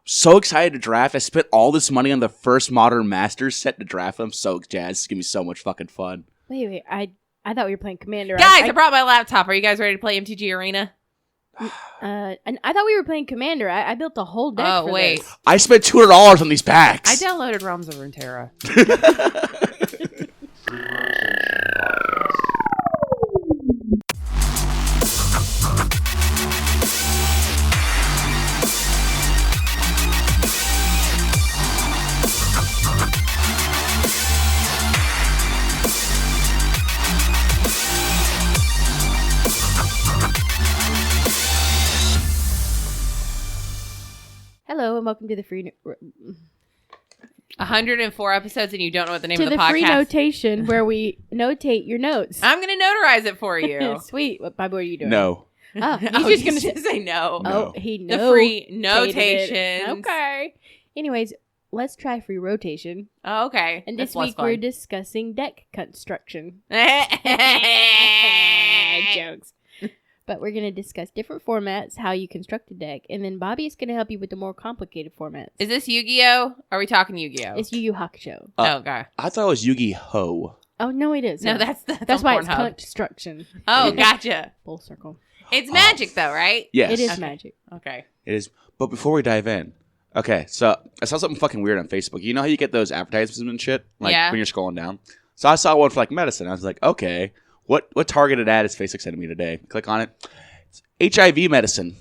so excited to draft. I spent all this money on the first Modern Masters set to draft. I'm so jazzed. It's going to be so much fucking fun. Wait. I thought we were playing Commander. Guys, I brought my laptop. Are you guys ready to play MTG Arena? And I thought we were playing Commander. I built a whole deck for this. I spent $200 on these packs. I downloaded Realms of Runeterra. Hello and welcome to the free 104 episodes and you don't know what the name of the podcast. To the TheFreeRotation, where we notate your notes. I'm going to notarize it for you. Sweet. What, Bobby, what are you doing? No. Oh, he's just going to say no. Oh, he knows. The free notation. Okay. Anyways, let's try free rotation. Oh, okay. And this week we're discussing deck construction. Jokes. But we're going to discuss different formats, how you construct a deck, and then Bobby's going to help you with the more complicated formats. Is this Yu-Gi-Oh? Are we talking Yu-Gi-Oh? It's Yu Yu Hakusho. Okay. I thought it was Yu-Gi-Ho. Oh, no, it is. No, that's why it's Pornhub. construction. Oh, gotcha. Full circle. It's magic, though, right? Yes. It is magic. Okay. It is. But before we dive in, okay, so I saw something fucking weird on Facebook. You know how you get those advertisements and shit? Like when you're scrolling down? So I saw one for like medicine. I was like, okay, what targeted ad is Facebook sending me today? Click on it. It's HIV medicine.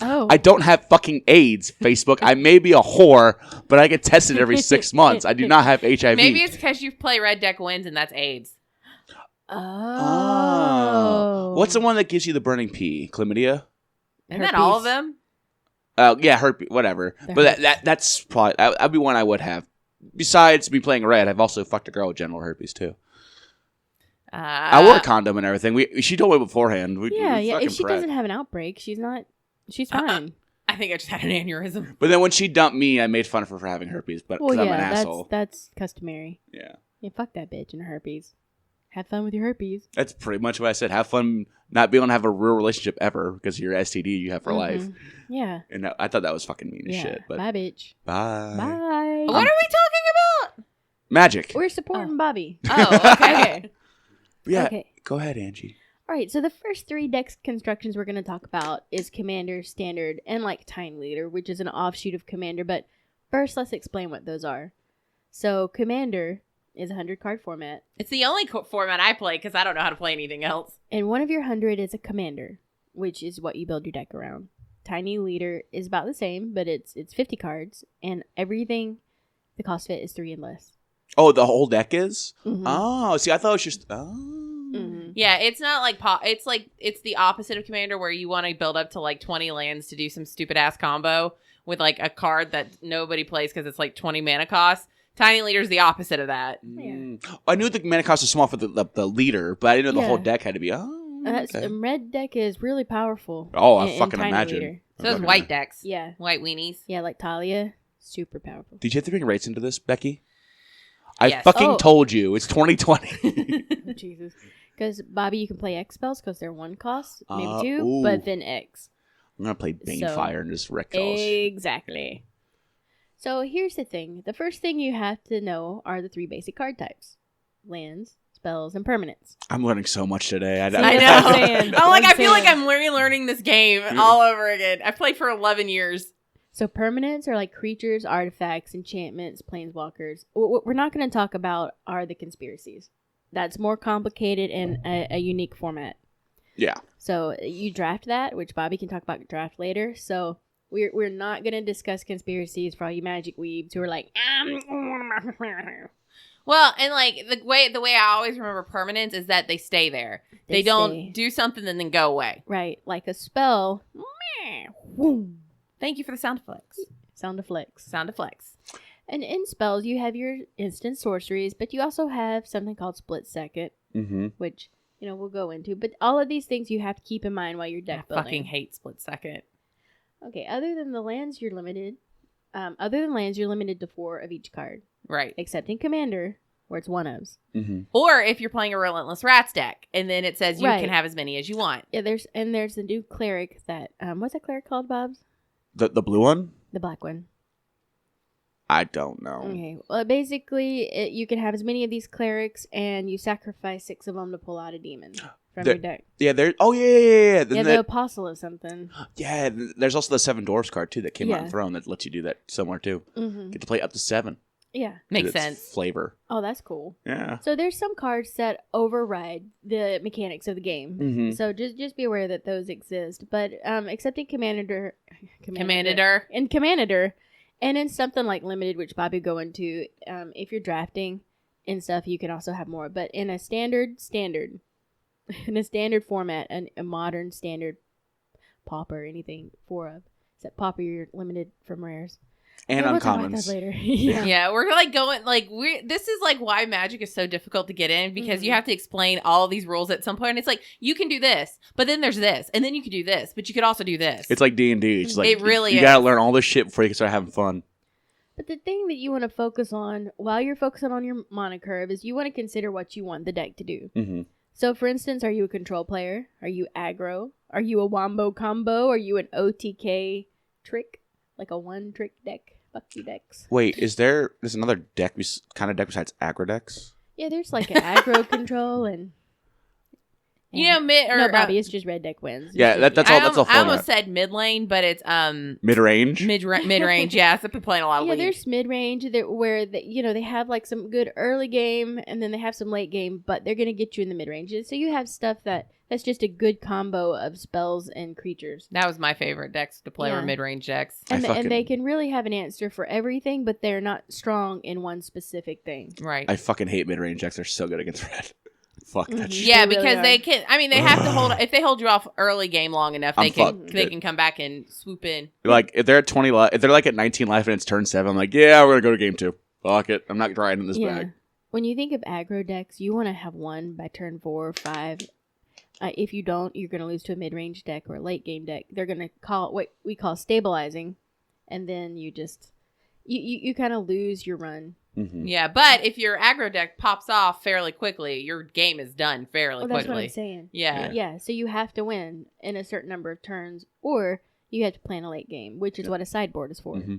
Oh. I don't have fucking AIDS, Facebook. I may be a whore, but I get tested every 6 months. I do not have HIV. Maybe it's because you play Red Deck Wins and that's AIDS. Oh. What's the one that gives you the burning pee? Chlamydia? Isn't that all of them? Yeah, herpes, whatever. But that's probably, that'd be one I would have. Besides me playing Red, I've also fucked a girl with genital herpes, too. I wore a condom and everything. She told me beforehand. Yeah. If she doesn't have an outbreak, she's fine. I think I just had an aneurysm. But then when she dumped me, I made fun of her for having herpes. But I'm an asshole. That's customary. Yeah. Yeah. Fuck that bitch and her herpes. Have fun with your herpes. That's pretty much what I said. Have fun not being able to have a real relationship ever because of your STD you have for life. Yeah. And I thought that was fucking mean as shit. But bye, bitch. Bye. Bye. What are we talking about? Magic. We're supporting Bobby. Oh, okay. Yeah. Okay. Go ahead, Angie. All right. So the first 3 deck constructions we're going to talk about is Commander, Standard, and like Time Leader, which is an offshoot of Commander. But first, let's explain what those are. So Commander is a 100-card format. It's the only format I play because I don't know how to play anything else. And one of your 100 is a Commander, which is what you build your deck around. Tiny Leader is about the same, but it's 50 cards, and everything, the cost fit is 3 and less. Oh, the whole deck is? Mm-hmm. Oh, see, I thought it was just... Oh. Mm-hmm. Yeah, it's not like... It's the opposite of Commander where you want to build up to like 20 lands to do some stupid-ass combo with like a card that nobody plays because it's like 20 mana cost. Tiny Leader's the opposite of that. Yeah. I knew the mana cost was small for the leader, but I didn't know the whole deck had to be... Red deck is really powerful. Oh, I fucking imagine. Leader. So those white decks. Yeah. White weenies. Yeah, like Talia. Super powerful. Did you have to bring rates into this, Becky? I fucking told you. It's 2020. Oh, Jesus. Because, Bobby, you can play X spells because they're 1 cost, maybe 2, ooh. but then X. I'm going to play Banefire and just wreck y'all. Exactly. So, here's the thing. The first thing you have to know are the 3 basic card types. Lands, spells, and permanents. I'm learning so much today. I know. I feel like I'm relearning this game all over again. I've played for 11 years. So permanents are like creatures, artifacts, enchantments, planeswalkers. What we're not going to talk about are the conspiracies. That's more complicated and a unique format. Yeah. So you draft that, which Bobby can talk about draft later. So we're not going to discuss conspiracies for all you magic weebs who are like, well, and like the way I always remember permanents is that they stay there. They don't do something and then go away. Right. Like a spell. Thank you for the sound effects. Sound effects. Sound effects. And in spells, you have your instant sorceries, but you also have something called split second, which, we'll go into. But all of these things you have to keep in mind while you're deck building. I fucking hate split second. Okay, other than lands, you're limited to 4 of each card. Right. Except in Commander, where it's 1-ofs. Or if you're playing a Relentless Rats deck, and then it says you can have as many as you want. Yeah, there's a new cleric that, what's that cleric called, Bobs? The blue one? The black one. I don't know. Okay. Well, basically, you can have as many of these clerics, and you sacrifice 6 of them to pull out a demon from your deck. Yeah, there. Oh, yeah. Yeah, the apostle of something. Yeah, there's also the 7 dwarfs card, too, that came out in Throne that lets you do that somewhere, too. Mm-hmm. Get to play up to 7. Yeah. Makes sense. Flavor. Oh, that's cool. Yeah. So there's some cards that override the mechanics of the game. Mm-hmm. So just be aware that those exist. But excepting Commander, and in something like Limited, which Bobby will go into, if you're drafting and stuff, you can also have more. But in a standard, in a standard format, a modern standard Pauper, anything 4 of, except Pauper, you're limited from rares. And uncommons. Later. Yeah, we're like going this is like why Magic is so difficult to get in, because you have to explain all of these rules at some point. And it's like, you can do this, but then there's this, and then you can do this, but you could also do this. It's like D&D. It's like it really you gotta learn all this shit before you can start having fun. But the thing that you want to focus on while you're focusing on your mana curve is you want to consider what you want the deck to do. Mm-hmm. So, for instance, are you a control player? Are you aggro? Are you a wombo combo? Are you an OTK trick? Like a one-trick deck? Fuck you decks. Wait, there's another kind of deck besides aggro decks? Yeah, there's like an aggro control and Bobby, it's just red deck wins. Yeah, that's all. That's all. I almost said mid lane, but it's mid range. Mid range. Yeah, so people playing a lot of. Yeah, there's mid range where they have like some good early game, and then they have some late game, but they're gonna get you in the mid range. So you have stuff that's just a good combo of spells and creatures. That was my favorite decks to play, were mid range decks, and they can really have an answer for everything, but they're not strong in one specific thing. Right. I fucking hate mid range decks. They're so good against red. Fuck that shit. Yeah, because they can. I mean, they have to hold. If they hold you off early game long enough, they can come back and swoop in. Like if they're at 20 life, if they're like at 19 life and it's turn 7, I'm like, yeah, we're gonna go to game 2. Fuck it, I'm not trying in this bag. When you think of aggro decks, you want to have one by turn 4 or 5. If you don't, you're gonna lose to a mid range deck or a late game deck. They're gonna call what we call stabilizing, and then you just you kind of lose your run. Mm-hmm. Yeah, but if your aggro deck pops off fairly quickly, your game is done fairly quickly. That's what I'm saying. Yeah. So you have to win in a certain number of turns, or you have to plan a late game, which is what a sideboard is for. Mm-hmm.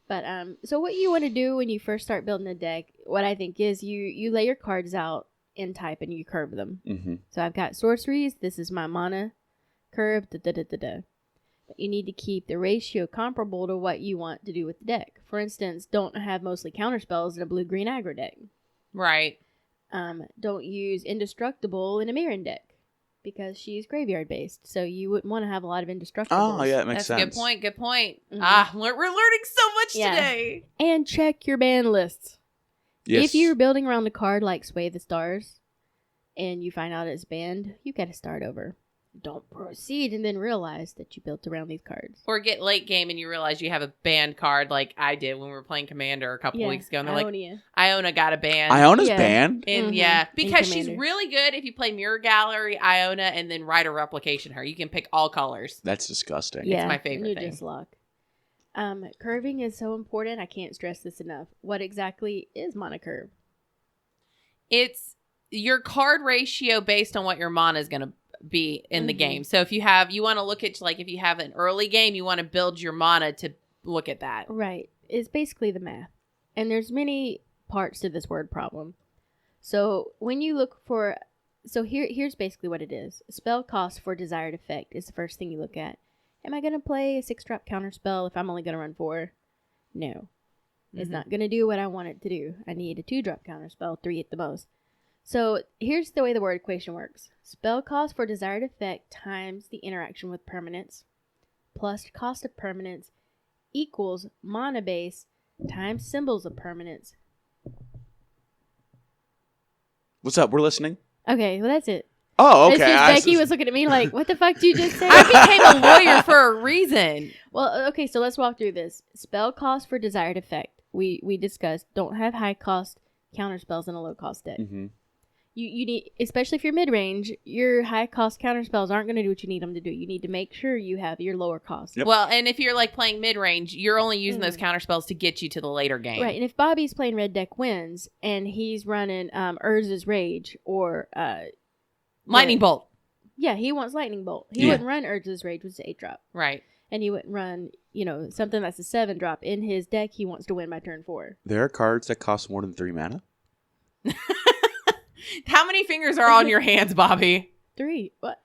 But so what you want to do when you first start building a deck, what I think is you lay your cards out in type and you curve them. Mm-hmm. So I've got sorceries. This is my mana curve. But you need to keep the ratio comparable to what you want to do with the deck. For instance, don't have mostly counterspells in a blue-green aggro deck. Right. Don't use Indestructible in a Mirren deck because she's graveyard-based. So you wouldn't want to have a lot of Indestructibles. Oh, yeah, that makes sense. That's a good point. Mm-hmm. We're learning so much today. And check your ban lists. Yes. If you're building around a card like Sway the Stars and you find out it's banned, you got to start over. Don't proceed and then realize that you built around these cards. Or get late game and you realize you have a banned card like I did when we were playing Commander a couple weeks ago. And they're like, Iona got a ban. Iona's banned? And because she's really good if you play Mirror Gallery, Iona, and then Rider Replication her. You can pick all colors. That's disgusting. Yeah, it's my favorite thing. Just luck. Curving is so important. I can't stress this enough. What exactly is mana curve? It's your card ratio based on what your mana is going to be in the game. So if you want to look at, like, if you have an early game, you want to build your mana to look at that. Right. It's basically the math. And there's many parts to this word problem. So when you look for, here's basically what it is. Spell cost for desired effect is the first thing you look at. Am I going to play a 6-drop counter spell if I'm only going to run 4? No. Mm-hmm. It's not going to do what I want it to do. I need a 2-drop counter spell, 3 at the most. So here's the way the word equation works. Spell cost for desired effect times the interaction with permanents plus cost of permanents equals mana base times symbols of permanents. What's up? We're listening. Okay, well that's it. Oh, okay. Becky was looking at me like, what the fuck did you just say? I became a lawyer for a reason. Well, okay, so let's walk through this. Spell cost for desired effect. We discussed don't have high cost counter spells in a low cost deck. Mm-hmm. You need, especially if you're mid-range, your high-cost counterspells aren't going to do what you need them to do. You need to make sure you have your lower cost. Yep. Well, and if you're like playing mid-range, you're only using those counterspells to get you to the later game. Right, and if Bobby's playing red deck wins, and he's running Urz's Rage or... Lightning Bolt. Yeah, he wants Lightning Bolt. He wouldn't run Urz's Rage, which is 8-drop. Right. and he wouldn't run, something that's a 7 drop in his deck. He wants to win by turn 4. There are cards that cost more than 3 mana. How many fingers are on your hands, Bobby? 3. What?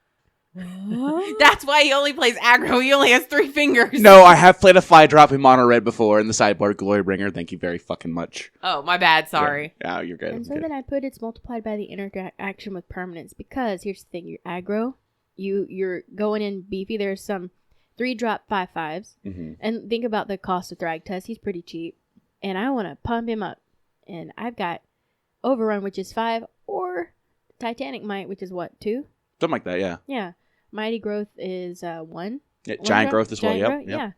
That's why he only plays aggro. He only has 3 fingers. No, I have played a 5-drop in mono red before in the sideboard Glorybringer. Thank you very fucking much. Oh, my bad. Sorry. Yeah, you're good. And so then I put it's multiplied by the interaction with permanents, because here's the thing: you're aggro, you're going in beefy. There's some 3-drop 5/5s, and think about the cost of Thragtusk. He's pretty cheap, and I want to pump him up, and I've got Overrun, which is 5, or Titanic Might, which is what, 2? Something like that, yeah. Yeah. Mighty Growth is 1. Yeah, Giant Growth as well, yep. Yeah.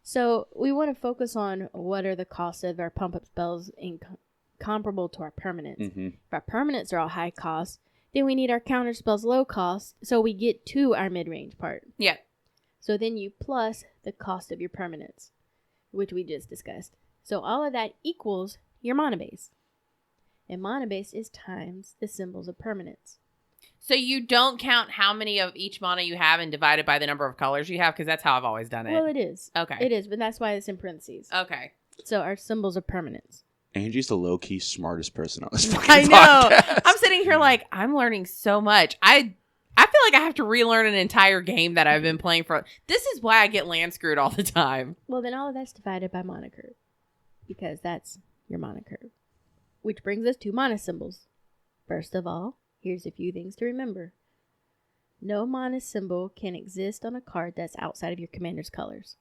So we want to focus on what are the costs of our pump-up spells comparable to our permanents. If our permanents are all high cost, then we need our counter spells low cost, so we get to our mid-range part. Yeah. So then you plus the cost of your permanents, which we just discussed. So all of that equals your mana base. And mana base is times the symbols of permanents. So you don't count how many of each mana you have and divide it by the number of colors you have? Because that's how I've always done it. Well, it is. Okay. It is, but that's why it's in parentheses. Okay. So our symbols are permanents. Angie's the low-key smartest person on this fucking I know. podcast. I'm sitting here like, I'm learning so much. I feel like I have to relearn an entire game that I've been playing for. This is why I get land screwed all the time. Well, then all of that's divided by mana curve, because that's your mana curve. Which brings us to mana symbols. First of all, here's a few things to remember. No mana symbol can exist on a card that's outside of your commander's colors,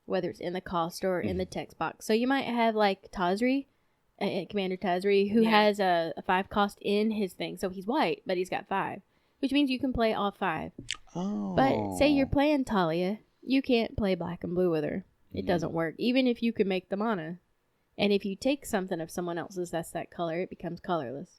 whether it's in the cost or in the text box. So you might have like Tazri, Commander Tazri, who has a 5 cost in his thing. So he's white, but he's got 5, which means you can play all 5. Oh. But say you're playing Talia, you can't play black and blue with her. It doesn't work, even if you could make the mana. And if you take something of someone else's that's that color, it becomes colorless.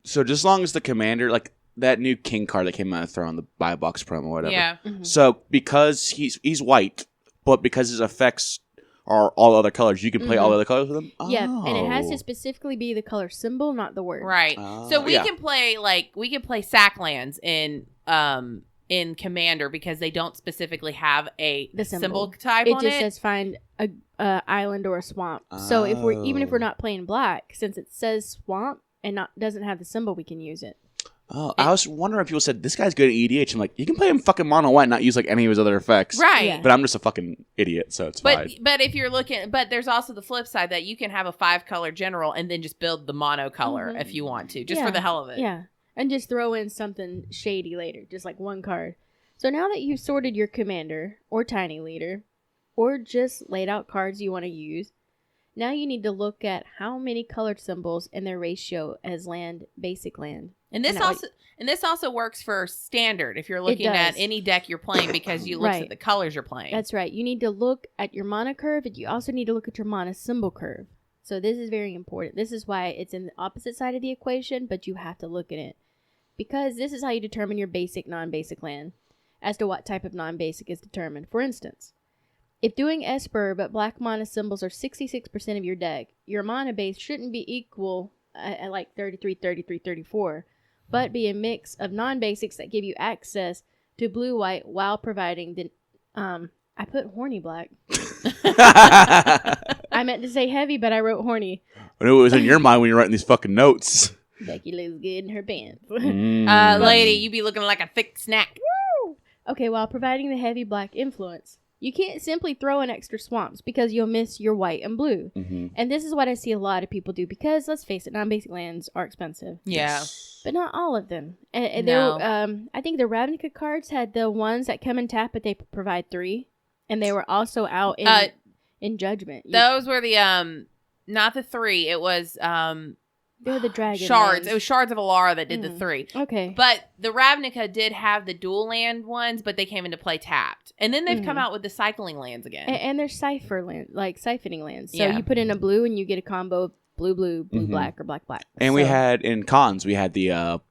So just as long as the commander, like that new king card that came out of Throne, the buy box promo or whatever. Yeah. So because he's white, but because his effects are all other colors, you can play all other colors with him? Yeah, and it has to specifically be the color symbol, not the word. Right. So we can play sack lands in Commander because they don't specifically have the symbol type on it. It just says find a island or a swamp. So if we're not playing black, since it says swamp and doesn't have the symbol, we can use it. Oh, I was wondering if people said, this guy's good at EDH. I'm like, you can play him fucking mono white and not use like any of his other effects. Right. Yeah. But I'm just a fucking idiot, so it's fine. But if you're looking, but there's also the flip side that you can have a 5-color general and then just build the mono color if you want to, just for the hell of it. Yeah. And just throw in something shady later, just like one card. So now that you've sorted your commander or tiny leader or just laid out cards you want to use, now you need to look at how many colored symbols and their ratio as basic land. And this also works for standard if you're looking at any deck you're playing because you look at the colors you're playing. That's right. You need to look at your mana curve, and you also need to look at your mana symbol curve. So this is very important. This is why it's in the opposite side of the equation, but you have to look at it. Because this is how you determine your basic, non-basic land as to what type of non-basic is determined. For instance, if doing Esper but black mana symbols are 66% of your deck, your mana base shouldn't be equal at like 33, 33, 34, but be a mix of non-basics that give you access to blue-white while providing the... I put horny black. I meant to say heavy, but I wrote horny. I knew it was in your mind when you're writing these fucking notes. Becky looks good in her pants. Lady, you be looking like a thick snack. Woo! Okay, while providing the heavy black influence, you can't simply throw in extra swamps because you'll miss your white and blue. And this is what I see a lot of people do because, let's face it, non-basic lands are expensive. Yeah. But not all of them. And No. I think the Ravnica cards had the ones that come and tap, but they provide 3. And they were also out in Judgment. Those were the, not the 3. It was, they were the dragon shards. lands. It was Shards of Alara that did the 3. Okay. But the Ravnica did have the dual land ones, but they came into play tapped. And then they've come out with the cycling lands again. And they're cipher land, like siphoning lands. So you put in a blue and you get a combo of blue, blue, blue, black, or black, black. And we had, in cons, we had the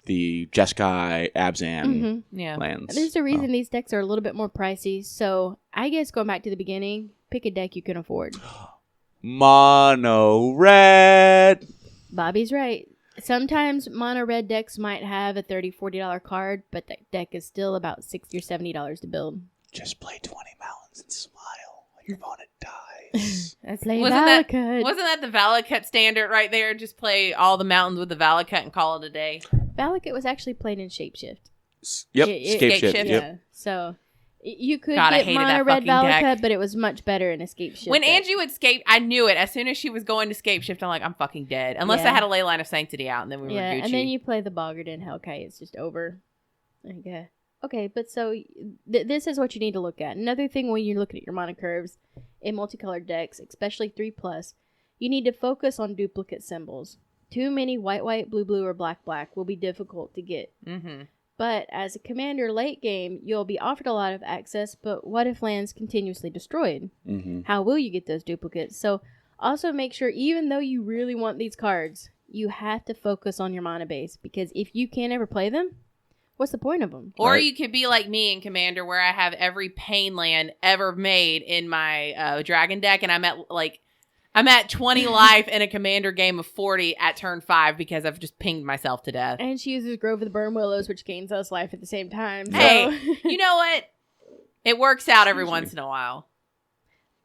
Jeskai, Abzan lands. There's a reason these decks are a little bit more pricey. So I guess going back to the beginning, pick a deck you can afford. Mono red. Bobby's right. Sometimes mono red decks might have a $30, $40 card, but that deck is still about $60 or $70 to build. Just play 20 mountains and smile when your opponent dies. Wasn't that the Valakut standard right there? Just play all the mountains with the Valakut and call it a day. Valakut was actually played in Shapeshift. Yep, Escape Shift. Yeah, yep. So you could get mono red Valakut, but it was much better in Escape Shift. When Angie would escape, I knew it. As soon as she was going to Escape Shift, I'm like, I'm fucking dead. Unless I had a Leyline of Sanctity out, and then we were Gucci. And then you play the Boggart and Hellkite. It's just over. Okay, but so this is what you need to look at. Another thing when you're looking at your mana curves in multicolored decks, especially 3+, you need to focus on duplicate symbols. Too many white, blue, or black will be difficult to get. Mm-hmm. But as a commander late game, you'll be offered a lot of access, but what if land's continuously destroyed? Mm-hmm. How will you get those duplicates? So also make sure, even though you really want these cards, you have to focus on your mana base, because if you can't ever play them, what's the point of them? Or you could be like me in Commander, where I have every pain land ever made in my Dragon deck, and I'm at 20 life in a Commander game of 40 at turn 5 because I've just pinged myself to death. And she uses Grove of the Burn Willows, which gains us life at the same time. So. Hey, you know what? It works out every once in a while.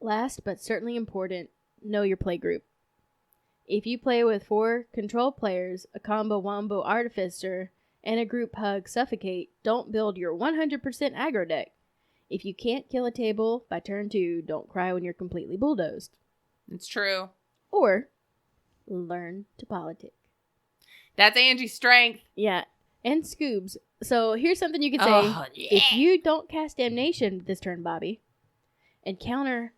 Last, but certainly important, know your play group. If you play with 4 control players, a combo Wombo Artificer, and a group hug Suffocate, don't build your 100% aggro deck. If you can't kill a table by turn 2, don't cry when you're completely bulldozed. It's true. Or learn to politic. That's Angie's strength. Yeah, and Scoobs. So here's something you can say. If you don't cast Damnation this turn, Bobby, and counter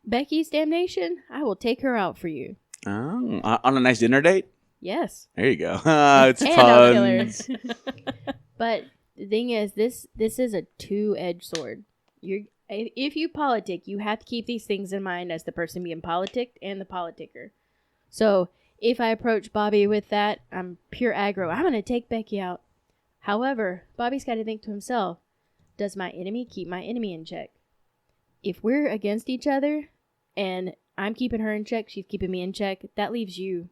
Becky's Damnation, I will take her out for you. Oh, on a nice dinner date? Yes. There you go. It's fun. Killers. But the thing is, this is a 2-edged sword. If you politic, you have to keep these things in mind as the person being politicked and the politicker. So if I approach Bobby with that, I'm pure aggro. I'm going to take Becky out. However, Bobby's got to think to himself, does my enemy keep my enemy in check? If we're against each other and I'm keeping her in check, she's keeping me in check, that leaves you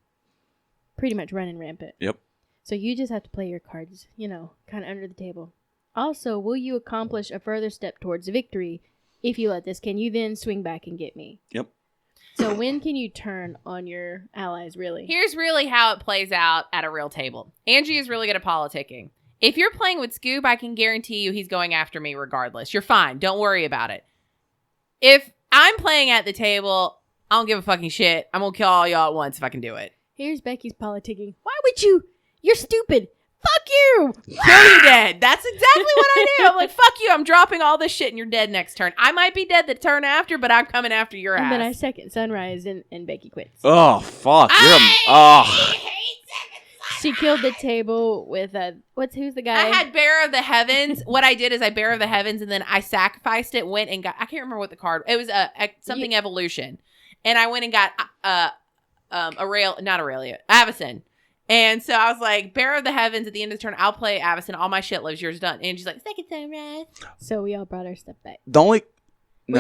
pretty much running rampant. Yep. So you just have to play your cards, kind of under the table. Also, will you accomplish a further step towards victory if you let this? Can you then swing back and get me? Yep. So when can you turn on your allies, really? Here's really how it plays out at a real table. Angie is really good at politicking. If you're playing with Scoob, I can guarantee you he's going after me regardless. You're fine. Don't worry about it. If I'm playing at the table, I don't give a fucking shit. I'm going to kill all y'all at once if I can do it. Here's Becky's politicking. Why would you? You're stupid. Fuck you. Kill you dead. That's exactly what I do. I'm like, fuck you. I'm dropping all this shit and you're dead next turn. I might be dead the turn after, but I'm coming after your ass. And then I second Sunrise and Becky quits. Oh, fuck. I hate second Sunrise. She killed the table with who's the guy? I had Bearer of the Heavens. What I did is I Bearer of the Heavens and then I sacrificed it, went and got, I can't remember what the card, it was something evolution. And I went and got Avacyn. And so I was like, Bearer of the Heavens, at the end of the turn, I'll play Avacyn. All my shit lives, yours done. And she's like, Second Sunrise. So we all brought our stuff back.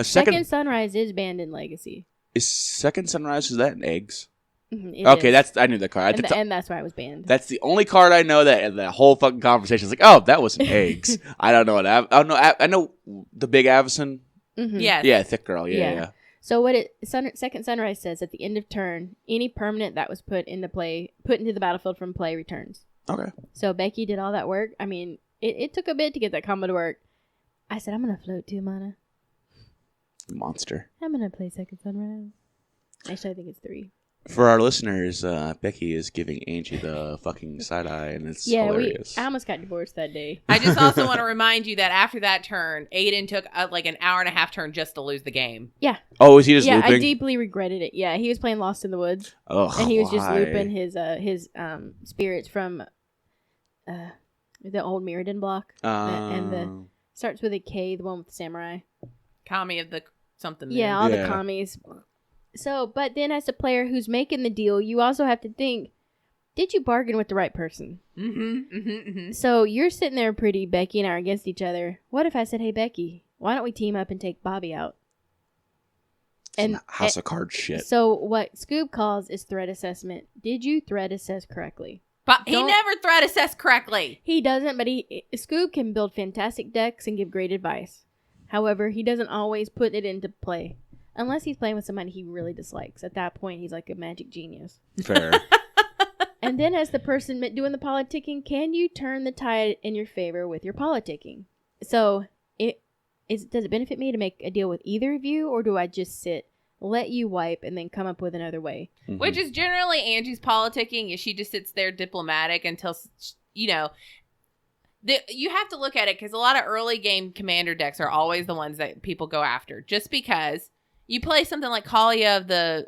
Second Sunrise is banned in Legacy. Is Second Sunrise, is that in eggs? Mm-hmm, okay, I knew that card. And that's why it was banned. That's the only card I know that the whole fucking conversation is like, oh, that was in eggs. I don't know what I know the big Avacyn. Mm-hmm. Yes. Yeah, thick girl. Yeah. So what Second Sunrise says, at the end of turn, any permanent that was put into the battlefield from play returns. Okay. So Becky did all that work. I mean, it took a bit to get that combo to work. I said, I'm going to float 2 mana. Monster. I'm going to play Second Sunrise. Actually, I think it's 3. For our listeners, Becky is giving Angie the fucking side eye, and it's hilarious. I almost got divorced that day. I just also want to remind you that after that turn, Aiden took like an hour and a half turn just to lose the game. Yeah. Oh, was he just looping? Yeah, I deeply regretted it. Yeah, he was playing Lost in the Woods. Oh, and he was just looping his spirits from the old Mirrodin block. And starts with a K, the one with the samurai. Kami of the something. Yeah, all the Kamis. So, but then as a player who's making the deal, you also have to think, did you bargain with the right person? Mm-hmm, mm-hmm, mm-hmm. So you're sitting there pretty, Becky and I are against each other. What if I said, hey, Becky, why don't we team up and take Bobby out? And House of Cards shit. So what Scoob calls is threat assessment. Did you threat assess correctly? But he never threat assessed correctly. He doesn't, but Scoob can build fantastic decks and give great advice. However, he doesn't always put it into play. Unless he's playing with somebody he really dislikes. At that point, he's like a magic genius. Fair. And then as the person doing the politicking, can you turn the tide in your favor with your politicking? So, does it benefit me to make a deal with either of you, or do I just sit, let you wipe, and then come up with another way? Mm-hmm. Which is generally Angie's politicking, is she just sits there diplomatic until, you know... you have to look at it, because a lot of early game commander decks are always the ones that people go after. Just because you play something like Kalia of the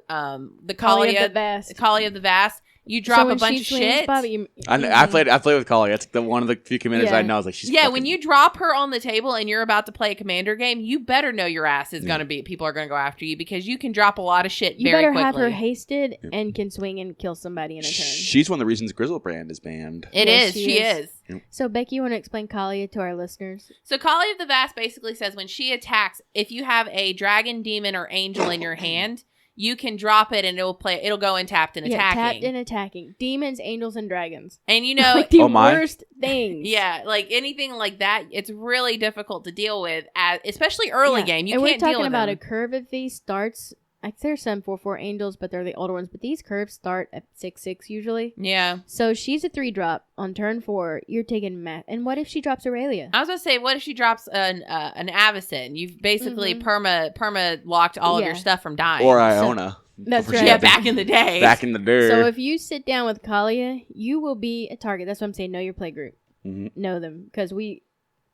Vast, you drop a bunch of shit. Bobby, I played with Kali. That's one of the few commanders I know. Is like she's when you drop her on the table and you're about to play a commander game, you better know your ass is gonna be. People are gonna go after you because you can drop a lot of shit very quickly. You better have her hasted and can swing and kill somebody in a turn. She's one of the reasons Grizzlebrand is banned. She is. So Becky, you want to explain Kalia to our listeners? So Kalia of the Vast basically says when she attacks, if you have a dragon, demon, or angel in your hand, you can drop it and it'll go in tapped and attacking. Tapped and attacking. Demons, angels, and dragons. And you know like the worst things. Yeah, like anything like that, it's really difficult to deal with, especially early game. You can't deal with them. We're talking about a curve of these starts. Like there's some 4/4 angels, but they're the older ones. But these curves start at 6/6 usually. Yeah. So she's a 3-drop on turn 4. You're taking math. And what if she drops Aurelia? I was gonna say, what if she drops an Avacyn? You've basically perma locked all of your stuff from dying. Or Iona. That's right. Yeah, back in the day. Back in the day. So if you sit down with Kalia, you will be a target. That's what I'm saying. Know your play group. Mm-hmm. Know them, because we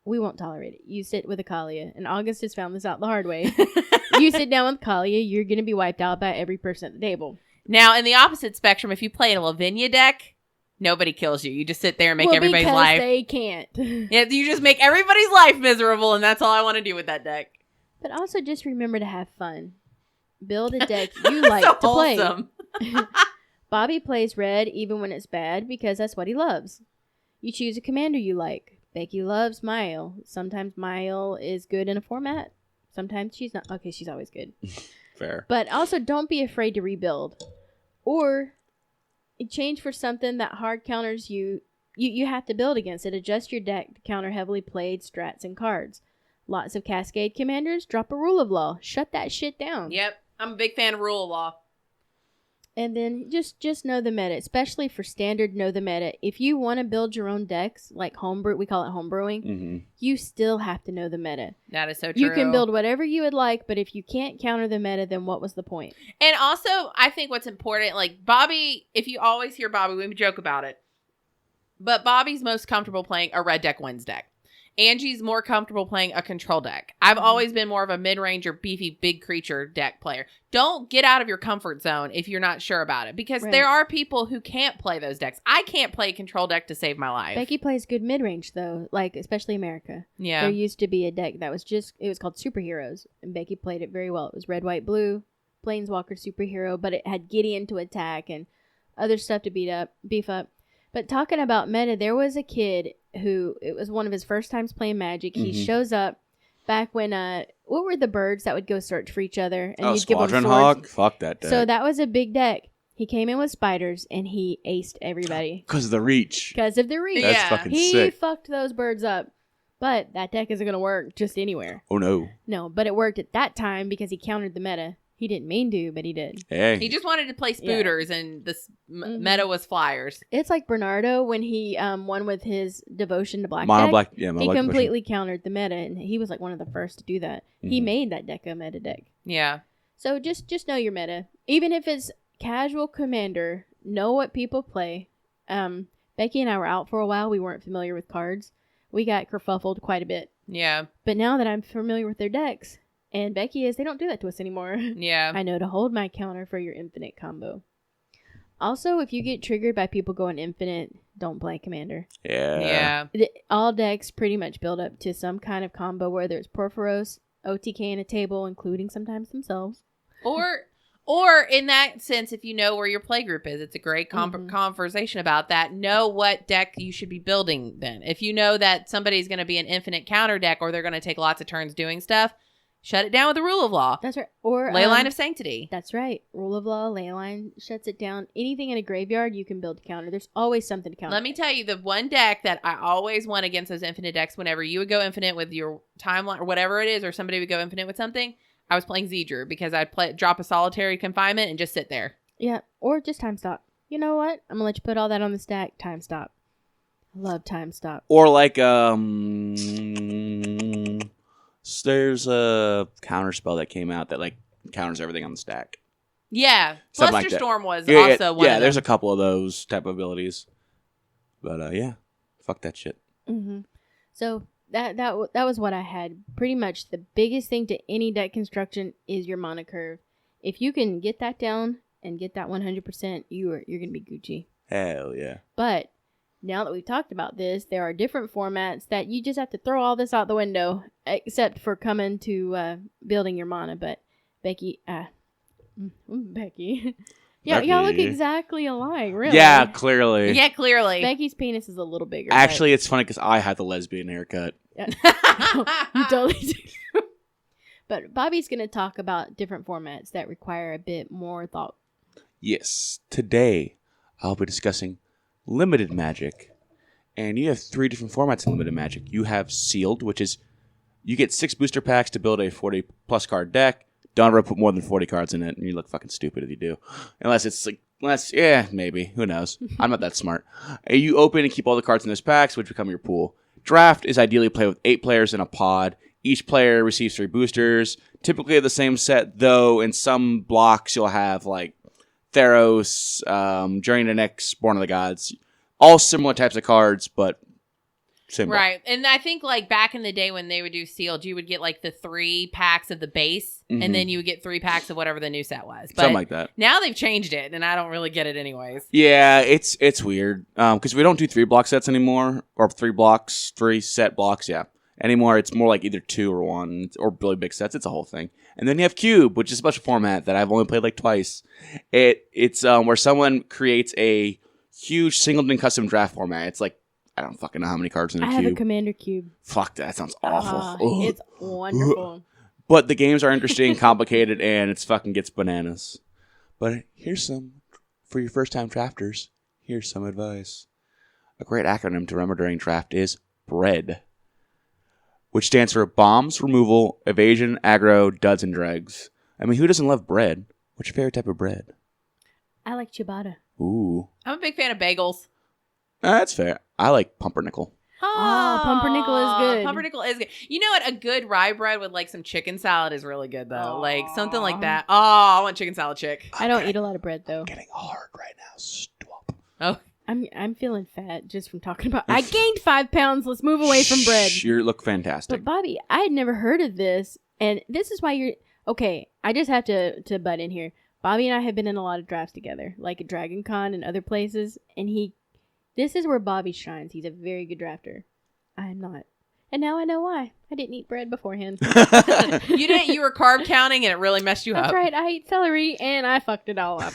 won't tolerate it. You sit with a Kalia, and August has found this out the hard way. You sit down with Kalia, you're going to be wiped out by every person at the table. Now, in the opposite spectrum, if you play a Lavinia deck, nobody kills you. You just sit there and make everybody's life. They can't. Yeah, you just make everybody's life miserable, and that's all I want to do with that deck. But also just remember to have fun. Build a deck you like to play. Bobby plays red even when it's bad because that's what he loves. You choose a commander you like. Becky loves Mael. Sometimes Mael is good in a format. Sometimes she's not. Okay, she's always good. Fair. But also don't be afraid to rebuild. Or change for something that hard counters you have to build against it. Adjust your deck to counter heavily played strats and cards. Lots of Cascade commanders. Drop a Rule of Law. Shut that shit down. Yep. I'm a big fan of Rule of Law. And then just know the meta, especially for standard, know the meta. If you want to build your own decks, like homebrew, we call it homebrewing, you still have to know the meta. That is so true. You can build whatever you would like, but if you can't counter the meta, then what was the point? And also, I think what's important, like Bobby, if you always hear Bobby, we joke about it, but Bobby's most comfortable playing a red deck wins deck. Angie's more comfortable playing a control deck. I've always been more of a mid-range or beefy big creature deck player. Don't get out of your comfort zone if you're not sure about it, because there are people who can't play those decks. I can't play a control deck to save my life. Becky plays good mid-range though, like especially America. Yeah. There used to be a deck that was it was called Superheroes, and Becky played it very well. It was red, white, blue, Planeswalker superhero, but it had Gideon to attack and other stuff to beef up. But talking about meta, there was a kid who, it was one of his first times playing Magic. He shows up back when, what were the birds that would go search for each other? And you'd Squadron Hawk? Fuck that deck. So that was a big deck. He came in with spiders, and he aced everybody. Because of the reach. Because of the reach. That's fucking sick. He fucked those birds up. But that deck isn't going to work just anywhere. Oh, no. No, but it worked at that time because he countered the meta. He didn't mean to, but he did. Hey. He just wanted to play spooters, and the meta was flyers. It's like Bernardo when he won with his devotion to black Mono deck. Black, yeah, he completely countered the meta, and he was like one of the first to do that. He made that deck a meta deck. Yeah. So just know your meta. Even if it's casual commander, know what people play. Becky and I were out for a while. We weren't familiar with cards. We got kerfuffled quite a bit. Yeah. But now that I'm familiar with their decks, and Becky is, they don't do that to us anymore. Yeah. I know to hold my counter for your infinite combo. Also, if you get triggered by people going infinite, don't play commander. Yeah. All decks pretty much build up to some kind of combo, whether it's Porphyros, OTK in a table, including sometimes themselves. Or in that sense, if you know where your play group is, it's a great conversation about that. Know what deck you should be building then. If you know that somebody's going to be an infinite counter deck, or they're going to take lots of turns doing stuff, Shut it down with the rule of law. That's right. Or ley line of sanctity. That's right. Rule of law, ley line shuts it down. Anything in a graveyard, you can build to counter. There's always something to counter. Let me tell you, the one deck that I always won against those infinite decks, whenever you would go infinite with your timeline or whatever it is, or somebody would go infinite with something, I was playing Zedrew because I'd drop a solitary confinement and just sit there. Yeah, or just time stop. You know what? I'm gonna let you put all that on the stack. Time stop. I love time stop. Or like there's a counter spell that came out that like counters everything on the stack. Yeah, Something Flusterstorm like was also one. Yeah, of there's them. a couple of those type of abilities. But yeah, fuck that shit. Mm-hmm. So that was what I had. Pretty much the biggest thing to any deck construction is your mana curve. If you can get that down and get that 100%, you're gonna be Gucci. Hell yeah. But now that we've talked about this, there are different formats that you just have to throw all this out the window, except for coming to building your mana. But Becky, yeah, y'all look exactly alike, really. Yeah, clearly. Yeah, clearly. Becky's penis is a little bigger. Actually, it's funny because I had the lesbian haircut. Yeah. You totally do. But Bobby's going to talk about different formats that require a bit more thought. Yes. Today, I'll be discussing limited magic. And you have 3 different formats in limited magic. You have sealed, which is you get 6 booster packs to build a 40-plus card deck. Don't ever put more than 40 cards in it, and you look fucking stupid if you do. Maybe. Who knows? I'm not that smart. You open and keep all the cards in those packs, which become your pool. Draft is ideally played with 8 players in a pod. Each player receives 3 boosters. Typically the same set, though in some blocks you'll have like Theros, Journey to Nyx, Born of the Gods. All similar types of cards, but similar. Right. And I think like back in the day when they would do sealed, you would get like the 3 packs of the base, and then you would get 3 packs of whatever the new set was. But something like that. Now they've changed it, and I don't really get it anyways. Yeah, it's weird. Because we don't do 3 block sets anymore, or 3 set blocks, yeah. Anymore, it's more like either 2 or 1, or really big sets. It's a whole thing. And then you have Cube, which is a special format that I've only played like twice. It's where someone creates a huge singleton custom draft format. It's like, I don't fucking know how many cards in a cube. I have a Commander Cube. Fuck, that sounds awful. It's wonderful. But the games are interesting, complicated, and it's fucking gets bananas. But here's some, for your first time drafters, here's some advice. A great acronym to remember during draft is B.R.E.A.D, which stands for Bombs, Removal, Evasion, Aggro, Duds, and Dregs. I mean, who doesn't love bread? What's your favorite type of bread? I like ciabatta. Ooh. I'm a big fan of bagels. That's fair. I like pumpernickel. Oh, pumpernickel is good. Pumpernickel is good. You know what? A good rye bread with like some chicken salad is really good, though. Aww. Like something like that. Oh, I want chicken salad chick. I don't eat a lot of bread, though. I'm getting hard right now. Stop. Oh. I'm feeling fat just from talking about. I gained 5 pounds. Let's move away from bread. You look fantastic. But Bobby, I had never heard of this, and this is why you're okay. I just have to butt in here. Bobby and I have been in a lot of drafts together, like at Dragon Con and other places, and this is where Bobby shines. He's a very good drafter. I'm not. And now I know why. I didn't eat bread beforehand. You didn't. You were carb counting, and it really messed you up. That's right. I ate celery, and I fucked it all up.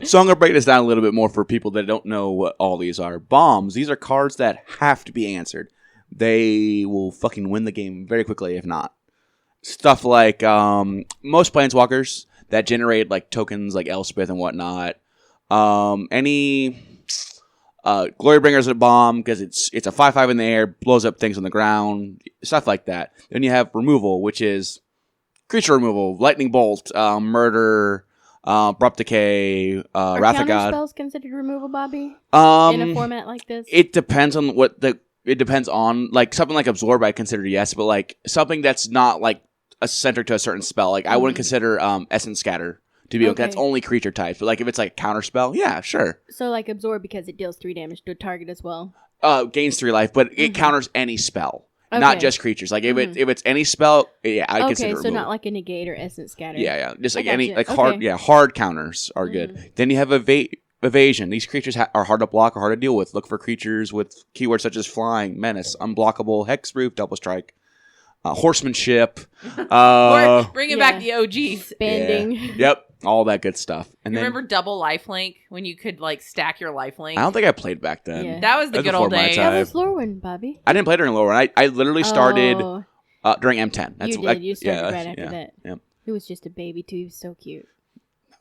So I'm going to break this down a little bit more for people that don't know what all these are. Bombs, these are cards that have to be answered. They will fucking win the game very quickly if not. Stuff like most planeswalkers that generate like tokens like Elspeth and whatnot. Any Glorybringer's a bomb because it's a 5/5 in the air, blows up things on the ground, stuff like that. Then you have removal, which is creature removal, lightning bolt, murder, abrupt decay, wrath of God. Are spells considered removal, Bobby? In a format like this, it depends on it depends on like something like absorb. I consider yes, but like something that's not like a center to a certain spell. Like I wouldn't consider essence scatter to be okay. That's only creature types. But like if it's like a counter spell, yeah, sure. So like absorb because it deals 3 damage to a target as well. Gains 3 life, but it counters any spell, not just creatures. Like if it's any spell, yeah, I consider removal. So not like a negate or essence scatter. Yeah, just like any like hard counters are good. Then you have evasion. These creatures are hard to block or hard to deal with. Look for creatures with keywords such as flying, menace, unblockable, hexproof, double strike. Horsemanship. Or bringing back the OGs. Banding. Yeah. Yep. All that good stuff. And you remember double lifelink when you could like stack your lifelink? I don't think I played back then. Yeah. That was the good old days. That was Lorwyn, Bobby. I didn't play during Lorwyn. I literally started During M10. That's you started right after that. Yep. He was just a baby too. He was so cute.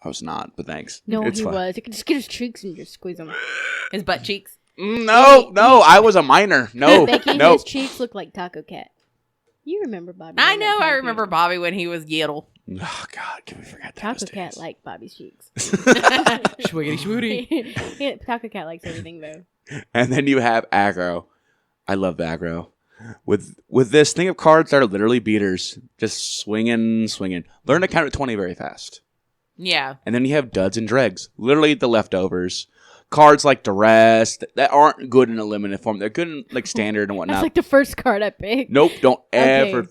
I was not, but thanks. No, he was. You could just get his cheeks and just squeeze them. His butt cheeks. No, I was a minor. No, his cheeks look like Taco Cat. You remember Bobby? I know. I remember Bobby when he was Yiddle. Oh God, can we forget that? Taco Cat liked Bobby's cheeks. Schwiggity schwooty. Taco Cat likes everything though. And then you have aggro. I love aggro. With this, think of cards that are literally beaters, just swinging. Learn to count to 20 very fast. Yeah. And then you have duds and dregs, literally the leftovers. Cards like Duress that aren't good in a limited form. They're good in like standard and whatnot. That's like the first card I picked. Nope, don't ever.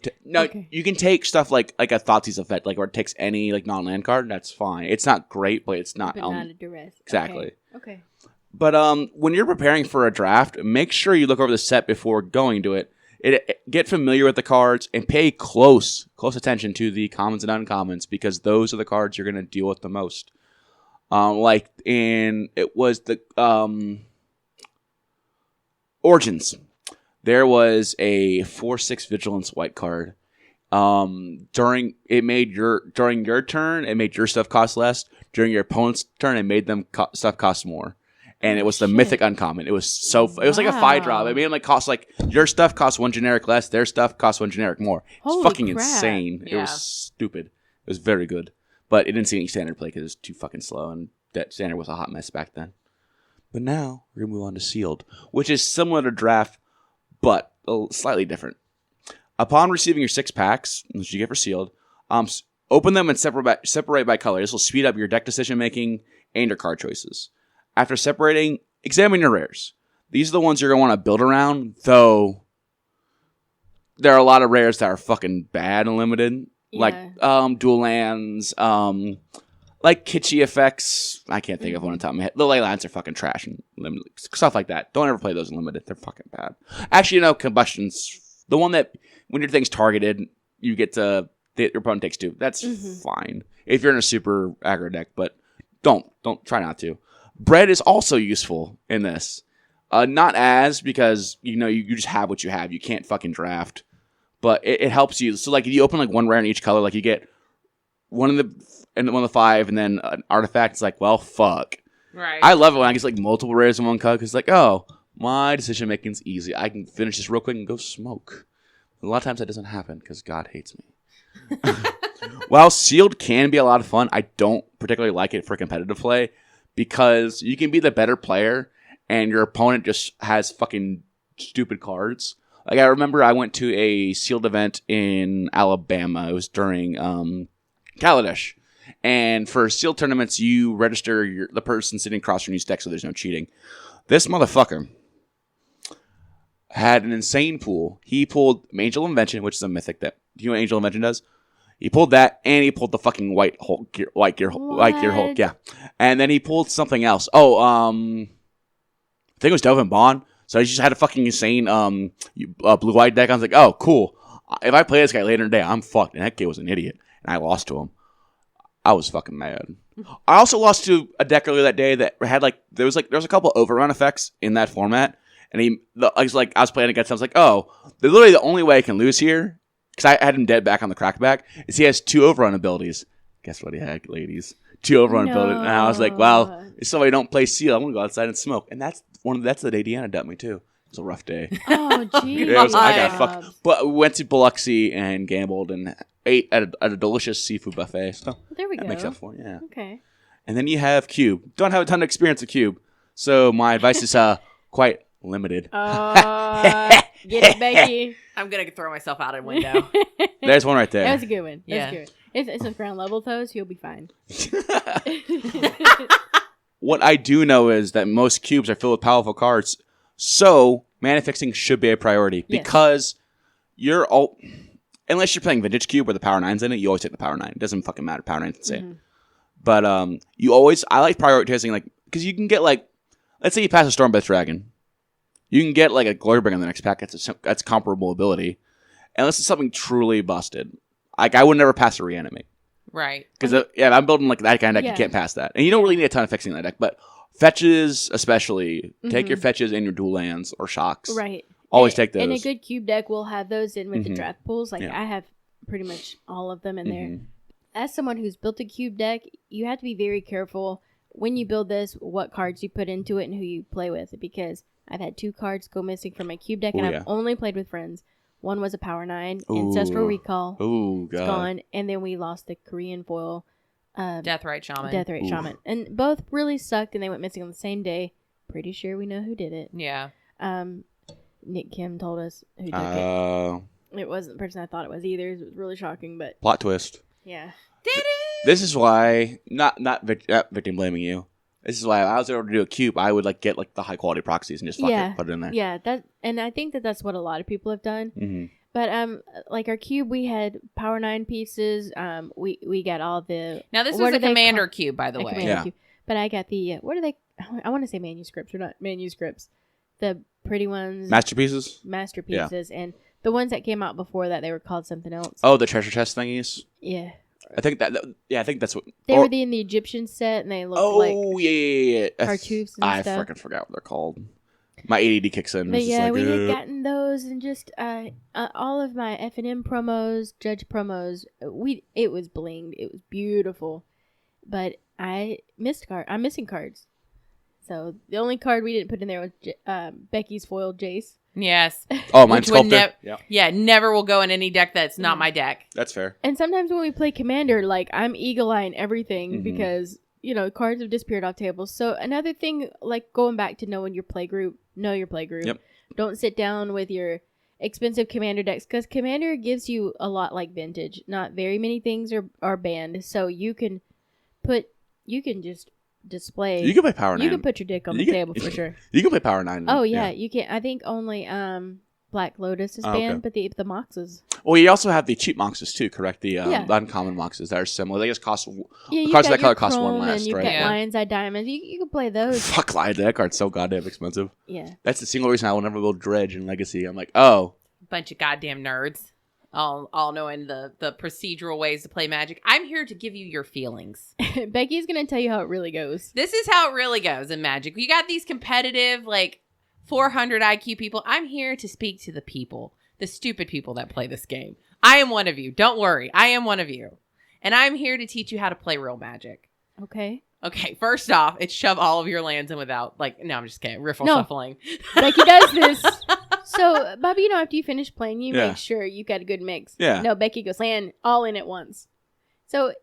You can take stuff like a Thoughtseize effect, like where it takes any like non-land card. That's fine. It's not great, but it's not. But not a Duress. Exactly. Okay. But when you're preparing for a draft, make sure you look over the set before going to it. Get familiar with the cards and pay close attention to the commons and uncommons because those are the cards you're going to deal with the most. It was the Origins. There was a 4/6 Vigilance white card. During your turn, it made your stuff cost less. During your opponent's turn, it made them stuff cost more. And it was the mythic uncommon. It was it was like a 5-drop. It made them cost your stuff costs 1 generic less, their stuff costs 1 generic more. It's fucking insane. Yeah. It was stupid. It was very good. But it didn't see any standard play because it was too fucking slow, and that standard was a hot mess back then. But now we're gonna move on to sealed, which is similar to draft, but slightly different. Upon receiving your 6 packs, which you get for sealed, open them and separate by color. This will speed up your deck decision making and your card choices. After separating, examine your rares. These are the ones you're going to want to build around, though there are a lot of rares that are fucking bad and limited. Yeah. Like dual lands, like kitschy effects. I can't think of one on top of my head. The ley lines are fucking trash and limited. Stuff like that. Don't ever play those in limited. They're fucking bad. Actually, combustion's the one that when your thing's targeted, you get to your opponent takes 2. That's fine if you're in a super aggro deck, but don't try not to. B.R.E.A.D is also useful in this. Not as, because, you just have what you have. You can't fucking draft. But it helps you. So, if you open, 1 rare in each color, you get one of the 5, and then an artifact. It's like, well, fuck. Right. I love it when I get, multiple rares in one color, because my decision-making's easy. I can finish this real quick and go smoke. A lot of times that doesn't happen, because God hates me. While sealed can be a lot of fun, I don't particularly like it for competitive play. Because you can be the better player and your opponent just has fucking stupid cards. I remember I went to a sealed event in Alabama. It was during Kaladesh. And for sealed tournaments, you register the person sitting across from you deck so there's no cheating. This motherfucker had an insane pool. He pulled Angel Invention, which is a mythic that... Do you know what Angel Invention does? He pulled that, and he pulled the fucking white gear Hulk, yeah. And then he pulled something else. I think it was Dove and Bond. So he just had a fucking insane blue-white deck. I was like, oh, cool. If I play this guy later in the day, I'm fucked. And that kid was an idiot, and I lost to him. I was fucking mad. I also lost to a deck earlier that day that had there was a couple overrun effects in that format, and I was playing against him. I was like, oh, literally the only way I can lose here. Because I had him dead back on the crackback. Is he has 2 overrun abilities. Guess what he had, ladies? 2 overrun abilities. And I was like, wow, if somebody don't play seal, I'm going to go outside and smoke. And that's the day Deanna dumped me, too. It was a rough day. Oh, jeez. I got fucked. But we went to Biloxi and gambled and ate at a delicious seafood buffet. So there we go. That makes up for it, yeah. Okay. And then you have Cube. Don't have a ton of experience with Cube. So my advice is quite limited. Get it, Becky. I'm going to throw myself out a window. There's one right there. That's a good one. That's good. It's a ground level, though, so you'll be fine. What I do know is that most cubes are filled with powerful cards, so mana fixing should be a priority. Yes. Because unless you're playing Vintage Cube where the Power 9's in it, you always take the Power 9. It doesn't fucking matter. Power 9's insane. Mm-hmm. But I like prioritizing, because you can get, let's say you pass a Stormbeath Dragon. You can get a Glorybringer on the next pack. That's comparable ability. Unless it's something truly busted. I would never pass a Reanimate. Right. Because if I'm building that kind of deck, you can't pass that. And you don't really need a ton of fixing in that deck. But fetches especially. Mm-hmm. Take your fetches and your dual lands or shocks. Right. Always take those. And a good cube deck will have those in with the draft pools. Like I have pretty much all of them in there. As someone who's built a cube deck, you have to be very careful when you build this, what cards you put into it and who you play with. Because I've had 2 cards go missing from my cube deck, and I've only played with friends. One was a Power 9, Ancestral Recall. Oh, God. It's gone. And then we lost the Korean foil. Deathrite Shaman. Deathrite Shaman. And both really sucked, and they went missing on the same day. Pretty sure we know who did it. Yeah. Nick Kim told us who took it. It wasn't the person I thought it was either. It was really shocking, but... Plot twist. Yeah. Did it? This is why... Not victim blaming you. This is why if I was able to do a cube, I would get the high quality proxies and just put it in there. Yeah, and I think that's what a lot of people have done. Mm-hmm. But our cube, we had Power 9 pieces. We got all the. Now this was a commander cube, by the way. Cube. But I got the what are they? I want to say manuscripts or not manuscripts. The pretty ones. Masterpieces. Masterpieces, and the ones that came out before that, they were called something else. Oh, the treasure chest thingies. Yeah. I think that's what they were in the Egyptian set, and they looked like cartoons and I stuff. freaking forgot what they're called. My ADD kicks in. But yeah, we had gotten those, and just all of my F&M promos, Judge promos. It was blinged. It was beautiful, but I'm missing cards. So the only card we didn't put in there was Becky's foil Jace. Yes. Oh, mine's Sculptor. Never will go in any deck that's not my deck. That's fair. And sometimes when we play Commander, I'm eagle-eyeing everything because, cards have disappeared off tables. So another thing, going back to knowing your play group, know your play group. Yep. Don't sit down with your expensive Commander decks because Commander gives you a lot like Vintage. Not very many things are banned. So you can just display. You can play Power 9. You can put your dick on the table for sure. You can play Power 9. Oh yeah, you can. I think only Black Lotus is banned, but the Moxes. Well, you also have the cheap Moxes too, correct? The uncommon Moxes that are similar. They just cost cards of that color cost 1 less, you've right? Got Lion's Eye Diamonds. You can play those. Fuck, that card's so goddamn expensive. Yeah, that's the single reason I will never build Dredge in Legacy. I'm like, oh, bunch of goddamn nerds. All knowing the procedural ways to play Magic. I'm here to give you your feelings. Becky's going to tell you how it really goes. This is how it really goes in Magic. You got these competitive, 400 IQ people. I'm here to speak to the people, the stupid people that play this game. I am one of you. Don't worry. I am one of you. And I'm here to teach you how to play real Magic. Okay. Okay, first off, it's shove all of your lands in without, no, I'm just kidding. Riffle shuffling. Becky does this. So, Bobby, after you finish playing, you make sure you got a good mix. Yeah. No, Becky goes land all in at once. So.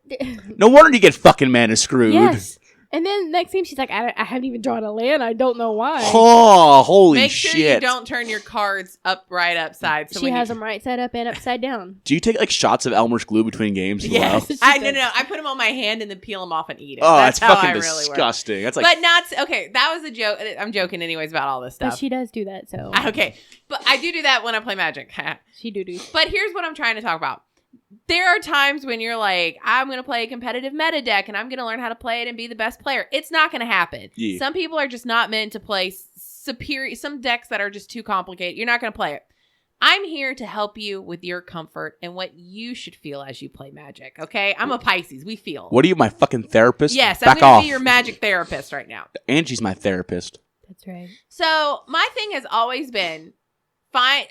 No wonder you get fucking mana screwed. Yes. And then next game, she's like, I haven't even drawn a land. I don't know why. Oh, holy shit. Make sure you don't turn your cards right upside. So she has them right side up and upside down. Do you take shots of Elmer's glue between games? Yes. No. I put them on my hand and then peel them off and eat it. Oh, that's fucking disgusting. Really, that's but not, okay, that was a joke. I'm joking anyways about all this stuff. But she does do that, so. Okay. But I do that when I play Magic. She do. But here's what I'm trying to talk about. There are times when you're like, I'm going to play a competitive meta deck and I'm going to learn how to play it and be the best player. It's not going to happen. Yeah. Some people are just not meant to play superior. Some decks that are just too complicated. You're not going to play it. I'm here to help you with your comfort and what you should feel as you play Magic. Okay? I'm a Pisces. We feel. What are you, my fucking therapist? Yes, I'm going to be your Magic therapist right now. Angie's my therapist. That's right. So my thing has always been fine.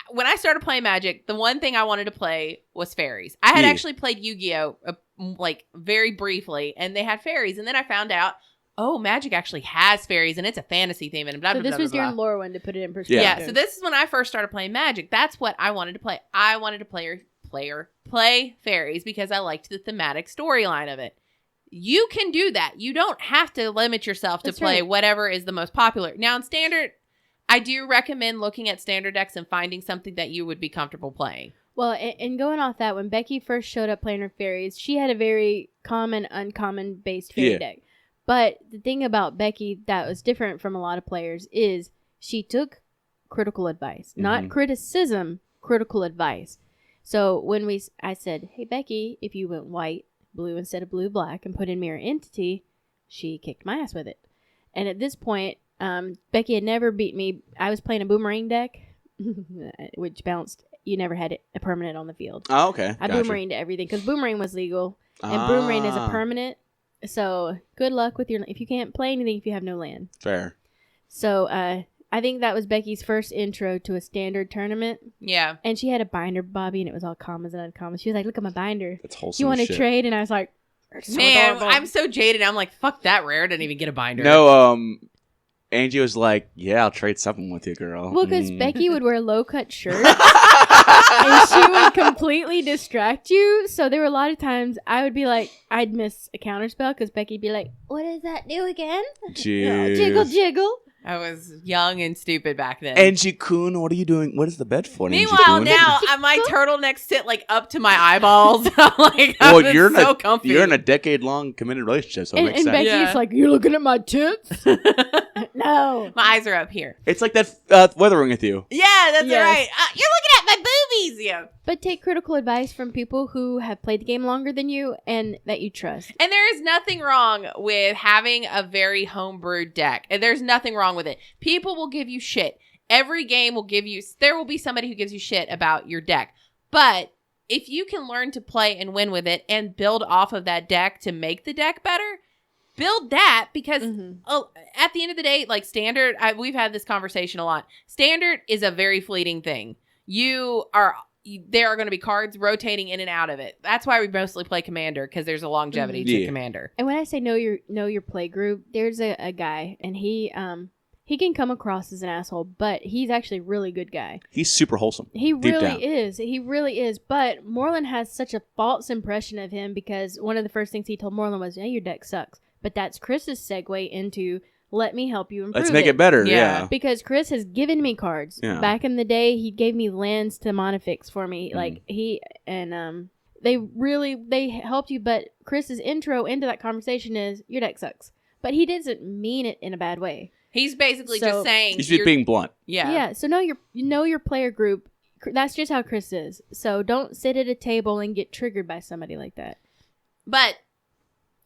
When I started playing Magic, the one thing I wanted to play was fairies. I had actually played Yu-Gi-Oh! Very briefly, and they had fairies. And then I found out, Magic actually has fairies, and it's a fantasy theme. And blah, blah, blah, blah, blah. So this was during Lorwyn to put it in perspective. Yeah, so this is when I first started playing Magic. That's what I wanted to play. I wanted to play fairies because I liked the thematic storyline of it. You can do that. You don't have to limit yourself to play whatever is the most popular. Now, in Standard, I do recommend looking at Standard decks and finding something that you would be comfortable playing. Well, and going off that, when Becky first showed up playing her fairies, she had a very common, uncommon-based fairy deck. But the thing about Becky that was different from a lot of players is she took critical advice. Not criticism, critical advice. So when I said, hey, Becky, if you went white, blue instead of blue, black, and put in Mirror Entity, she kicked my ass with it. And at this point, Becky had never beat me. I was playing a boomerang deck, which bounced. You never had a permanent on the field. Oh, okay. I boomeranged everything because boomerang was legal, and boomerang is a permanent. So good luck with if you can't play anything if you have no land. Fair. So I I think that was Becky's first intro to a standard tournament. Yeah. And she had a binder, Bobby, and it was all commas and uncommons. She was like, look at my binder. That's wholesome. You want to trade? And I was like, so man, adorable. I'm so jaded. I'm like, fuck that rare. I didn't even get a binder. No, Angie was like, yeah, I'll trade something with you, girl. Well, because Becky would wear low-cut shirts. And she would completely distract you. So there were a lot of times I would be like, I'd miss a counterspell because Becky'd be like, what does that do again? Jeez. Jiggle, jiggle. I was young and stupid back then. Angie Kun, what are you doing? What is the bed for? Meanwhile, now my turtlenecks sit like up to my eyeballs. Like, well, so comfy. You're in a decade-long committed relationship, so it makes sense. And Becky's like, you're looking at my tits? No. My eyes are up here. It's like that weathering with you. Yeah, that's right. You're looking at my boobies. Yeah. But take critical advice from people who have played the game longer than you and that you trust. And there is nothing wrong with having a very homebrewed deck. And there's nothing wrong with it. People will give you shit. Every game will give you... There will be somebody who gives you shit about your deck. But if you can learn to play and win with it and build off of that deck to make the deck better, build that because at the end of the day, like Standard... we've had this conversation a lot. Standard is a very fleeting thing. There are going to be cards rotating in and out of it. That's why we mostly play Commander, because there's a longevity to Commander. And when I say know your play group, there's a guy, and he can come across as an asshole, but he's actually a really good guy. He's super wholesome. He really is. He really is. But Moreland has such a false impression of him because one of the first things he told Moreland was, "Hey, your deck sucks." But that's Chris's segue into, let me help you improve Let's make it better. Yeah. Because Chris has given me cards. Yeah. Back in the day, he gave me lands to monofix for me. Like they helped you, but Chris's intro into that conversation is, your deck sucks. But he doesn't mean it in a bad way. He's basically just saying... He's just being blunt. Yeah. Yeah, so know your player group. That's just how Chris is. So don't sit at a table and get triggered by somebody like that. But...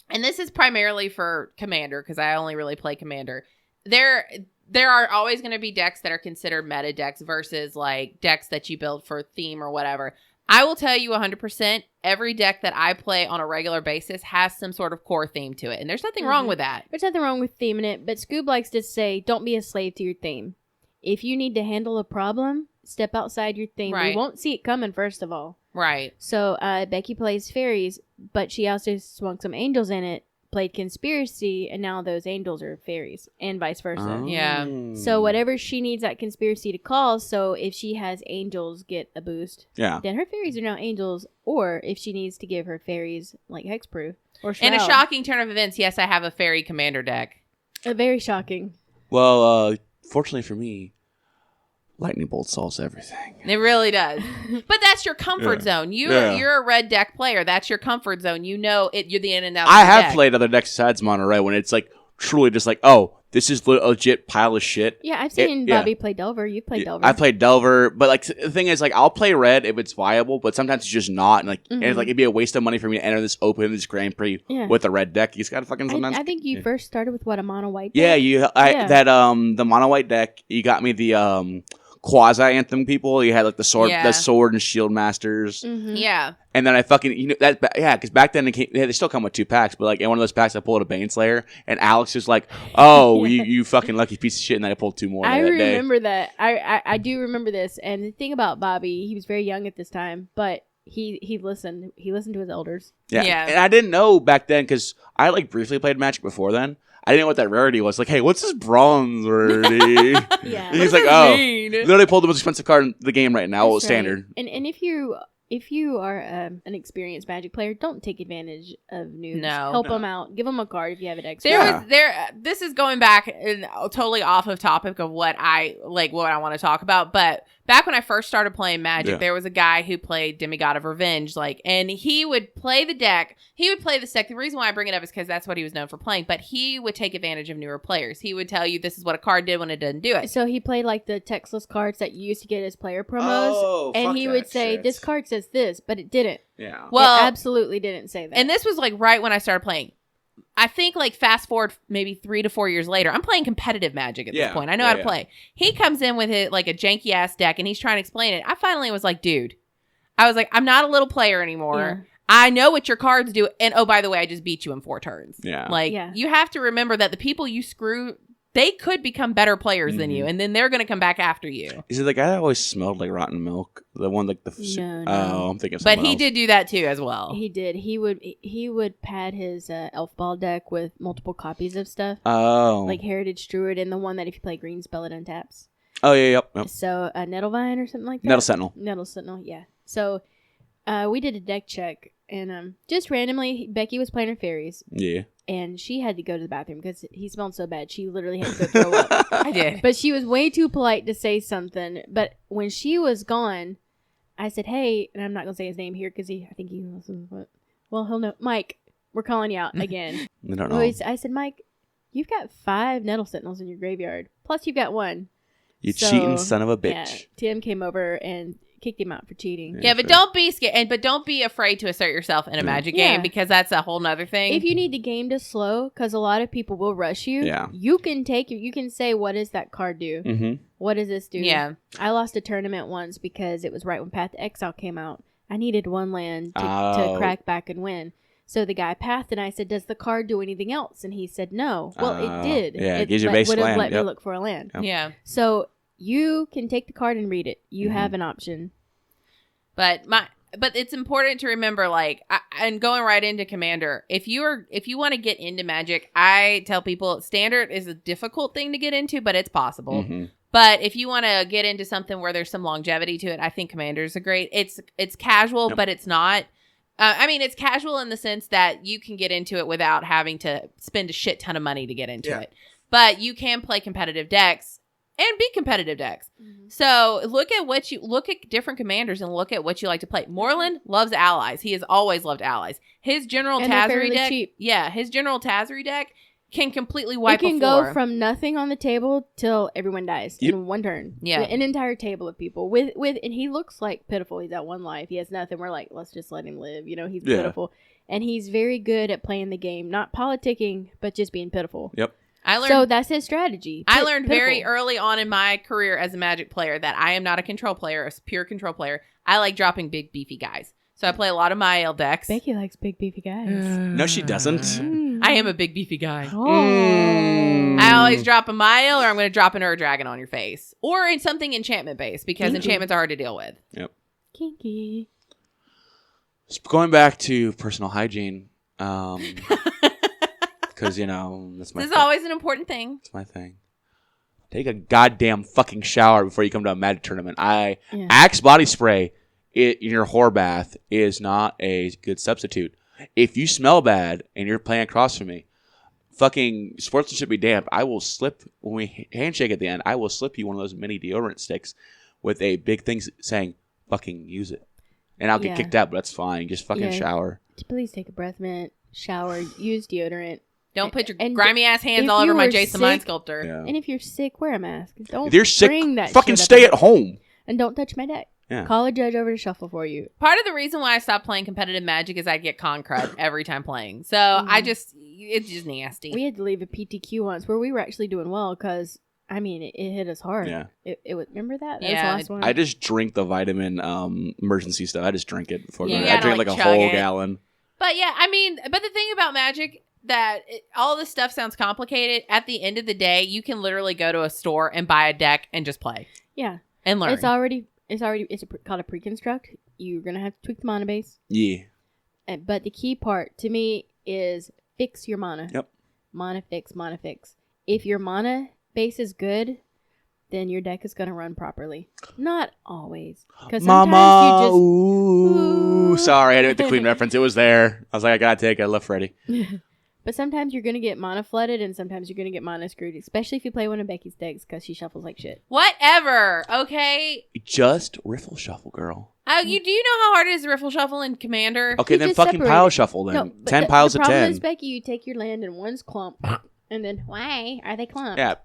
And this is primarily for Commander, because I only really play Commander. There are always going to be decks that are considered meta decks versus like decks that you build for theme or whatever. I will tell you 100%, every deck that I play on a regular basis has some sort of core theme to it. And there's nothing wrong with that. There's nothing wrong with theming it, but Scoob likes to say, don't be a slave to your theme. If you need to handle a problem, step outside your theme. Right. We won't see it coming, first of all. Right. So Becky plays fairies, but she also swung some angels in it, played conspiracy, and now those angels are fairies, and vice versa. Yeah. So whatever she needs that conspiracy to call, so if she has angels get a boost, then her fairies are now angels, or if she needs to give her fairies like hexproof or shroud. In a shocking turn of events, yes, I have a fairy commander deck. Very shocking. Well, fortunately for me, lightning bolt solves everything. It really does. But that's your comfort zone. You're a red deck player. That's your comfort zone. You know it. You're the in and out. I have played other decks besides Monterey when it's like truly just like, oh, this is a legit pile of shit. Yeah, I've seen Bobby play Delver. You've played Delver. I played Delver, but like the thing is, like, I'll play red if it's viable, but sometimes it's just not. And like, and it's like it'd be a waste of money for me to enter this Grand Prix with a red deck. You just gotta fucking sometimes. I think you first started with a mono white deck. The mono white deck. You got me the quasi anthem people. You had like the sword and shield masters. Yeah. And then I fucking because back then they still come with 2 packs, but like in one of those packs I pulled a Baneslayer, and Alex was like, "Oh, you fucking lucky piece of shit," and then I pulled 2 more. I remember that. I do remember this. And the thing about Bobby, he was very young at this time, but he listened. He listened to his elders. Yeah. And I didn't know back then because I like briefly played Magic before then. I didn't know what that rarity was. Like, hey, what's this bronze rarity? Yeah. And he's like, literally pulled the most expensive card in the game right now. That's standard. And if you are an experienced Magic player, don't take advantage of noobs. Help them out. Give them a card if you have an extra. This is going back and totally off of topic of what I want to talk about, but back when I first started playing Magic, there was a guy who played Demigod of Revenge, and he would play the deck. He would play the deck. The reason why I bring it up is because that's what he was known for playing, but he would take advantage of newer players. He would tell you this is what a card did when it didn't do it. So he played like the textless cards that you used to get as player promos, and he would say, this card says this, but it didn't. Yeah. Well, it absolutely didn't say that. And this was like right when I started playing. I think like fast forward maybe 3 to 4 years later, I'm playing competitive Magic at this point. I know how to play. He comes in with it like a janky ass deck and he's trying to explain it. I finally was like, dude, I'm not a little player anymore. Yeah. I know what your cards do. And oh, by the way, I just beat you in 4 turns. Yeah. You have to remember that the people you screw they could become better players than you, and then they're going to come back after you. Is it the guy that always smelled like rotten milk? The one like the no. Oh, I'm thinking of But someone he else. did do that too as well. He did. He would pad his elf ball deck with multiple copies of stuff. Oh. Like Heritage Druid and the one that if you play green spell it untaps. Oh yeah, yep. So Nettlevine or something like that. Nettle Sentinel, yeah. So we did a deck check, and just randomly, Becky was playing her fairies. Yeah. And she had to go to the bathroom because he smelled so bad. She literally had to go throw up. I did. But she was way too polite to say something. But when she was gone, I said, hey, and I'm not going to say his name here because I think he listens. But, well, he'll know. Mike, we're calling you out again. I don't know. I said, Mike, you've got 5 Nettle Sentinels in your graveyard. Plus, you've got 1. You cheating son of a bitch. Yeah, Tim came over and kicked him out for cheating. Yeah, but don't be scared. But don't be afraid to assert yourself in a Magic game because that's a whole nother thing. If you need the game to slow, because a lot of people will rush you, you can you can say, what does that card do? Mm-hmm. What does this do? Yeah. I lost a tournament once because it was right when Path to Exile came out. I needed 1 land to crack back and win. So the guy pathed and I said, does the card do anything else? And he said, no. Well, it did. Yeah, it gives you base would have land. let me look for a land. Yep. Yeah. So you can take the card and read it. You have an option. But it's important to remember, like, and going right into Commander, if you want to get into Magic, I tell people Standard is a difficult thing to get into, but it's possible. Mm-hmm. But if you want to get into something where there's some longevity to it, I think Commander is a great. It's casual, but it's not. I mean, it's casual in the sense that you can get into it without having to spend a shit ton of money to get into it. But you can play competitive decks and be competitive decks. Mm-hmm. So look at different commanders and look at what you like to play. Moreland loves allies. He has always loved allies. His General Tazri deck, his General Tazri deck can completely wipe. It can go from nothing on the table till everyone dies in one turn. Yeah, an entire table of people with, and he looks like pitiful. He's at 1 life. He has nothing. We're like, let's just let him live. You know, he's pitiful, and he's very good at playing the game, not politicking, but just being pitiful. Yep. So that's his strategy. I learned very early on in my career as a Magic player that I am not a control player, a pure control player. I like dropping big, beefy guys. So I play a lot of Mael decks. Becky likes big, beefy guys. No, she doesn't. I am a big, beefy guy. Oh. I always drop a Mael or I'm going to drop an Ur-Dragon on your face. Or in something enchantment-based because enchantments are hard to deal with. Yep. Kinky. Going back to personal hygiene, because, you know, that's my This is always an important thing. That's my thing. Take a goddamn fucking shower before you come to a Magic tournament. Axe body spray in your whore bath is not a good substitute. If you smell bad and you're playing across from me, fucking sportsmanship be damned. I will slip, when we handshake at the end, I will slip you one of those mini deodorant sticks with a big thing saying, fucking use it. And I'll get kicked out, but that's fine. Just fucking shower. Please take a breath mint, shower, use deodorant. Don't put your grimy ass hands all over my Jason Mind Sculptor. Yeah. And if you're sick, wear a mask. Don't if you're sick, bring that fucking stay at home. And don't touch my deck. Yeah. Call a judge over to shuffle for you. Part of the reason why I stopped playing competitive Magic is I get con crud every time playing. So it's just nasty. We had to leave a PTQ once where we were actually doing well because, I mean, it hit us hard. Yeah. It was, remember that? That was the last one. I just drink the vitamin emergency stuff. I just drink it before I drink like a whole gallon. But yeah, I mean, but the thing about Magic that all this stuff sounds complicated. At the end of the day, you can literally go to a store and buy a deck and just play. Yeah. And learn. It's called a pre-construct. You're going to have to tweak the mana base. Yeah. But the key part to me is fix your mana. Yep. Mana fix. If your mana base is good, then your deck is going to run properly. Not always. Because Mama, you just... Ooh. Sorry, I had to make the Queen reference. It was there. I was like, I got to take it. I left ready. But sometimes you're going to get mana flooded and sometimes you're going to get mana screwed, especially if you play one of Becky's decks because she shuffles like shit. Whatever, okay? Just riffle shuffle, girl. Do you know how hard it is to riffle shuffle in Commander? Okay, then fucking pile shuffle then. No, 10 piles of 10. The problem is, Becky, you take your land and one's clump and then, why are they clumped? Yeah.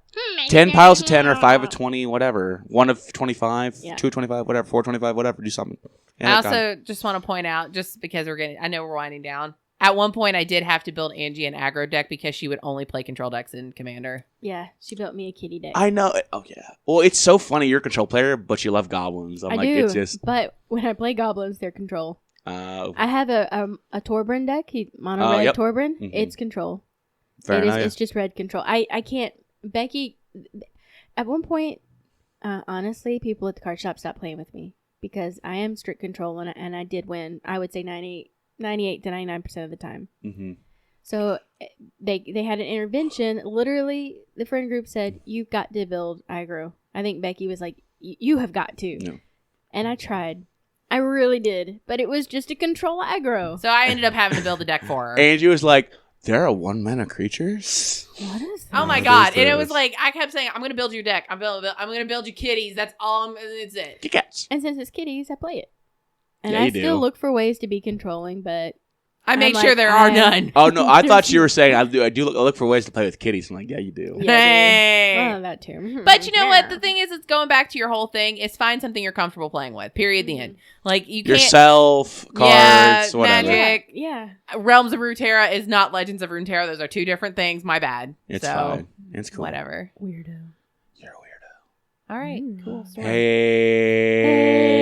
10 piles of 10 or 5 of 20, whatever. 1 of 25, 2 of 25, whatever, 4 of 25, whatever. Do something. Yeah, I also just want to point out, just because I know we're winding down. At one point, I did have to build Angie an aggro deck because she would only play control decks in Commander. Yeah, she built me a kitty deck. I know. Oh, yeah. Well, it's so funny. You're a control player, but you love goblins. I do, it's just... but when I play goblins, they're control. I have a Torbran deck, mono red Torbran. Mm-hmm. It's control. Fair enough. It's just red control. I can't Becky, at one point, honestly, people at the card shop stopped playing with me because I am strict control and I did win. I would say 98 to 99% of the time. Mm-hmm. So they had an intervention. Literally, the friend group said, "You've got to build aggro." I think Becky was like, "You have got to." No. And I tried. I really did. But it was just to control aggro. So I ended up having to build a deck for her. Angie was like, there are 1-mana creatures? What is that? Oh my god. And it was like, I kept saying, I'm going to build your deck. I'm going to build you kitties. That's all. That's it. Cats. And since it's kitties, I play it. And I still look for ways to be controlling, but... I make sure there are none. Oh, no. I thought you were saying I do look for ways to play with kitties. I'm like, yeah, you do. Yeah, hey. Well, that too. But you know what? The thing is, it's going back to your whole thing. Is find something you're comfortable playing with. Period. The end. Like, you can't... Yourself, cards, whatever. Magic. Yeah. Realms of Runeterra is not Legends of Runeterra. Those are two different things. My bad. It's fine. It's cool. Whatever. Weirdo. You're a weirdo. All right. Cool story. Hey,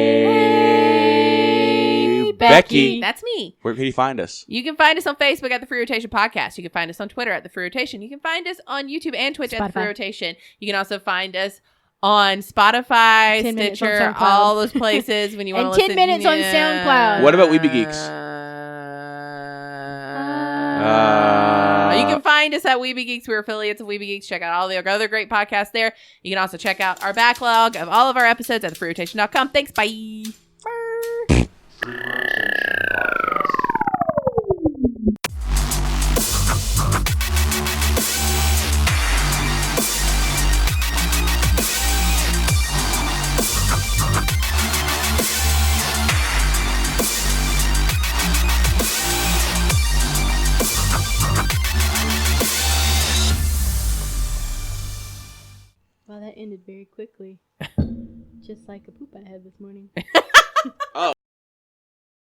Becky. That's me. Where can you find us? You can find us on Facebook at The Free Rotation Podcast. You can find us on Twitter at The Free Rotation. You can find us on YouTube and Twitch at The Free Rotation. You can also find us on Spotify, Stitcher, all those places when you want to listen. And 10 minutes on SoundCloud. What about Weeby Geeks? You can find us at Weeby Geeks. We're affiliates of Weeby Geeks. Check out all the other great podcasts there. You can also check out our backlog of all of our episodes at TheFreeRotation.com. Thanks. Bye. Wow, that ended very quickly. Just like a poop I had this morning.